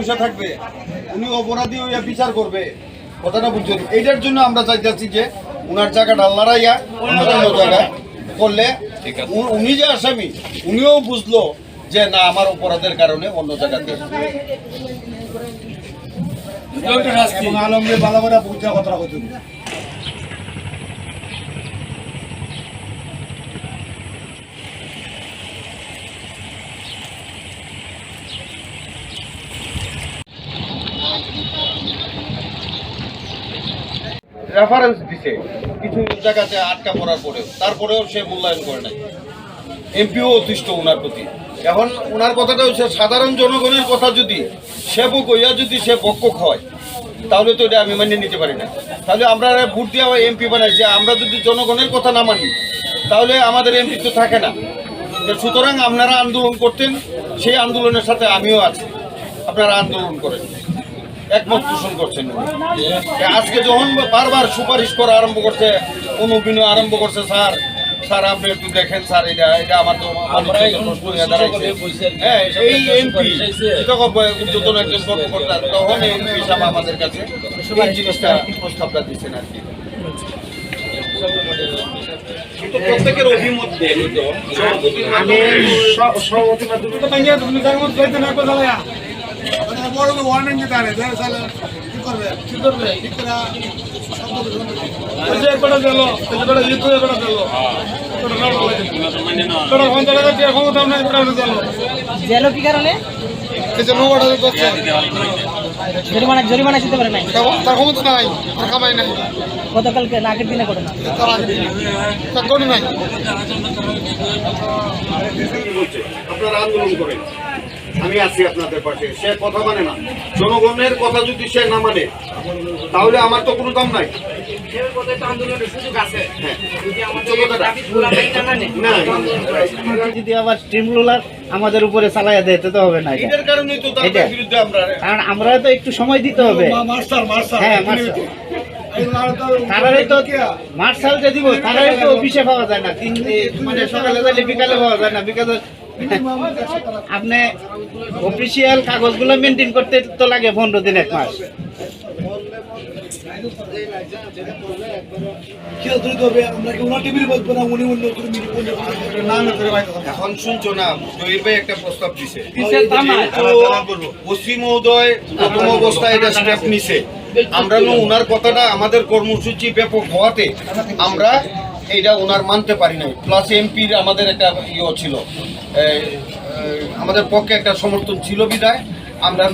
বসে থাকবে, উনি অপরাধী হইয়া বিচার করবে, কথাটা বুঝছেন? এইটার জন্য আমরা চাইতেছি যে উনার জায়গাটা লড়াইয়া অন্য জায়গায় করলে উনি যে আসামি উনিও বুঝলো যে না আমার অপরাধের কারণে অন্য জায়গাতে আলমকে ভালো করে বুঝা কথা হতো। রেফারেন্স দিছে কিছু জায়গাতে আটকা পড়ার পরেও, তারপরেও সে মূল্যায়ন করে নাই। এমপিও অতিষ্ঠ ওনার প্রতি। এখন ওনার কথাটা হচ্ছে সাধারণ জনগণের কথা যদি সেবক হইয়া যদি সে পক্ষক হয় তাহলে তো এটা আমি মানিয়ে নিতে পারি না। তাহলে আমরা ভোট দেওয়া এমপি বানাইছি, আমরা যদি জনগণের কথা না মানি তাহলে আমাদের এমপি তো থাকে না। সুতরাং আপনারা আন্দোলন করতেন, সেই আন্দোলনের সাথে আমিও আছি, আপনারা আন্দোলন করেন, একমত পোষণ করছেন। আজকে যখন বারবার সুপারিশ করা আরম্ভ করছে, অনুবিনয় আরম্ভ করছে, স্যার স্যার আপনি একটু দেখেন স্যার, এটা আমার তো এই এমপি উদ্যোতন একজন কর্মকর্তা, তখন এমপি হিসাবে আমাদের কাছে এই জিনিসটা প্রস্তাবটা দিচ্ছেন আর কি। প্রত্যেকের অভিমত বড় ওয়ার্নিং দিতে পারে কি করবে কি করবে ঠিক করে কি কারণে জরিমানা দিতে পারে নাই, তার ক্ষমতা নাই, তার কামাই নাই, গতকালকে আগের দিনে করে না, তার করে নাই। আপনারা আন্দোলন করেন, আমি আছি আপনাদের পাশে। সে কথা মানে না, জনগণের কথা যদি সে না মানে তাহলে আমার তো কোনো দাম নাই। যদি আবার স্টিমরোলার আমাদের উপরে চালাইয়া দিতে তো হবে না, এটার কারণেই তো তাদের বিরুদ্ধে আমরা, কারণ আমরা তো একটু সময় দিতে হবে। হ্যাঁ, তারাই তো মার্শাল যে দিব, তারাই তো অফিসে পাওয়া যায় না, মানে সকালে যাইলে বিকালে পাওয়া যায় না। বিকালে আপনি অফিসিয়াল কাগজগুলো মেনটেন করতে তো লাগে 15 দিন 1 মাস। এখন শুনছো না, জহির ভাই একটা প্রস্তাব দিছে, ওসি মহোদয় প্রথম অবস্থায় এটা স্টেপ নিছে। আমরা ওনার কথাটা আমাদের কর্মসূচি ব্যাপক হওয়াতে আমরা এইটা ওনার মানতে পারি নাই। প্লাস এমপির আমাদের একটা ইয়ে ছিল, আমাদের পক্ষে একটা সমর্থন ছিল বিধায় আমরা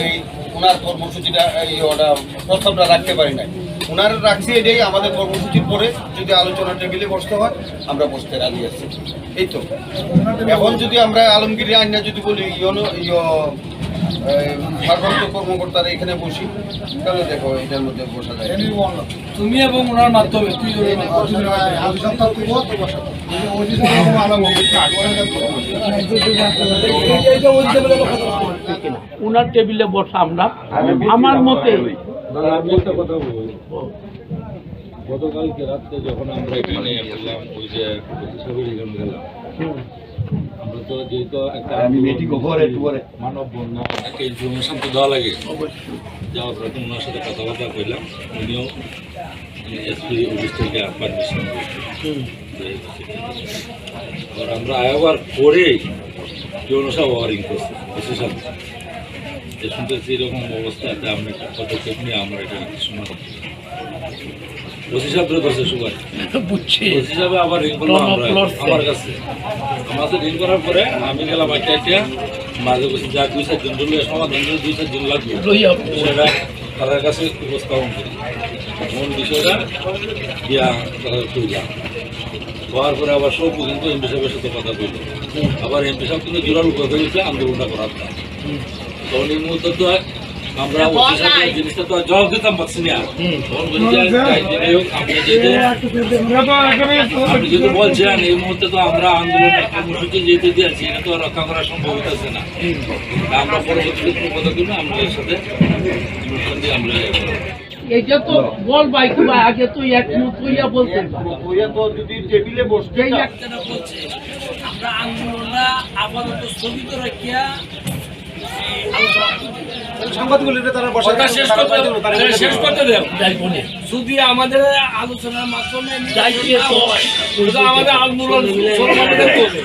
এই ওনার কর্মসূচিটা ওটা প্রস্তাবটা রাখতে পারি নাই। ওনার রাখছি এটাই আমাদের কর্মসূচির পরে যদি আলোচনা টেবিলে বসতে হয় আমরা বসতে রাজি আছি। এই তো এখন যদি আমরা আলমগীর আইনা যদি বলি ভারপ্রাপ্ত কর্মকর্তারা এখানে বসি, তাহলে দেখো এটার মধ্যে বসা যায়। তুমি এবং ওনার মাধ্যমে ওনার টেবিলে বসা আমরা আমার মতে। গতকালকে রাত্রে যখন আমরা এখানে গেলাম, ওই যে গেলাম, আমরা তো যেহেতু একটা মানব বন্যা ওনাকে ইনফরমেশন তো দেওয়া লাগে, যাওয়ার পরে ওনার সাথে কথাবার্তা কইলাম, উনিও এসপি অফিস থেকে পারমিশন আমরা আয়াবার পরেই জনসা ওয়ারিং করছি বিশেষ যে শুনতেছি এরকম অবস্থাতে আমরা একটা পদক্ষেপ নিয়ে আমরা এটা শোনা করতে ওসি সাহেব ধরছে সুগার বুঝছি, ওসি সাহেব আবার রিং করলো আমার কাছে। আমাদের রিং করার পরে আমি গেলাম একটা মাঝে বসে যা 2-4 দিন ধরলে সমাধান 2-4 দিন লাগবে সেটা তাদের কাছে উপস্থাপন করি। এমন বিষয়টা দিয়া তারা কইলাম, হওয়ার পরে আবার সব কিন্তু এমপি সাহেবের সাথে কথা কইল। আবার এমপি সাহেব কিন্তু জোরালো কথা হয়েছে আন্দোলনটা করার না। তখন এই মুহূর্তে তো আমরা জিনিসটা তো জবাব দিতাম পারছি না। আপনি যদি বলছেন এই মুহূর্তে তো আমরা আন্দোলনের কর্মসূচি যেতে দিয়েছি, এটা তো রক্ষা করা সম্ভব হইতেছে না। আমরা পরবর্তীতে কোনো কথা কিন্তু আমাদের সাথে আমরা এটা তো বল ভাই কি ভাই আগে তো একমত হইয়া বলতেন, যদি টেবিলে বসতে একটা বলছে আমরা আন্দোলনটা আপাতত স্থগিত রাখিয়া আলোচনা কথা শেষ করতে দেব যদি আমাদের আলোচনার মাধ্যমে দায়িত্ব হয় শুধু আমাদের আন্দোলন চলমান করবে।